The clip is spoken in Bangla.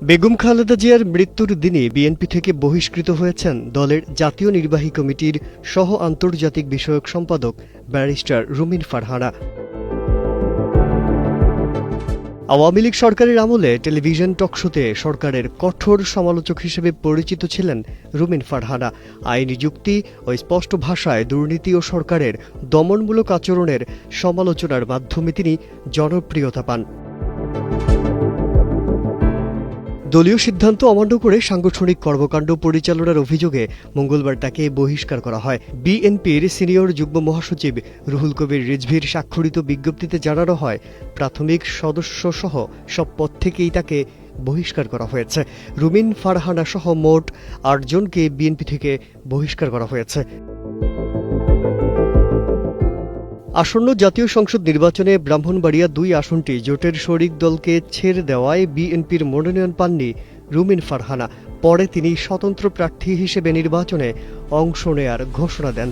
বেগম খালেদা জিয়ার মৃত্যুর দিনে বিএনপি থেকে বহিষ্কৃত হয়েছেন দলের জাতীয় নির্বাহী কমিটির সহ আন্তর্জাতিক বিষয়ক সম্পাদক ব্যারিস্টার রুমিন ফারহানা। আওয়ামী লীগ সরকারের আমলে টেলিভিশন টকশোতে সরকারের কঠোর সমালোচক হিসেবে পরিচিত ছিলেন রুমিন ফারহানা। আইনি যুক্তি ও স্পষ্ট ভাষায় দুর্নীতি ও সরকারের দমনমূলক আচরণের সমালোচনার মাধ্যমে তিনি জনপ্রিয়তা পান। দলীয় সিদ্ধান্ত অমান্য করে সাংগঠনিক কর্মকাণ্ড পরিচালনার অভিযোগে মঙ্গলবার তাকে বহিষ্কার করা হয়। বিএনপির সিনিয়র যুগ্ম মহাসচিব রুহুল কবির রিজভীর স্বাক্ষরিত বিজ্ঞপ্তিতে জানানো হয়, প্রাথমিক সদস্যসহ সব পদ থেকেই তাকে বহিষ্কার করা হয়েছে। রুমিন ফারহানা সহ মোট ৮ জনকে বিএনপি থেকে বহিষ্কার করা হয়েছে। আসন্ন জাতীয় সংসদ নির্বাচনে ব্রাহ্মণবাড়িয়া ২ আসনটি জোটের শরিক দলকে ছেড়ে দেওয়ায় বিএনপির মনোনয়ন পাননি রুমিন ফারহানা। পরে তিনি স্বতন্ত্র প্রার্থী হিসেবে নির্বাচনে অংশ নেয়ার ঘোষণা দেন।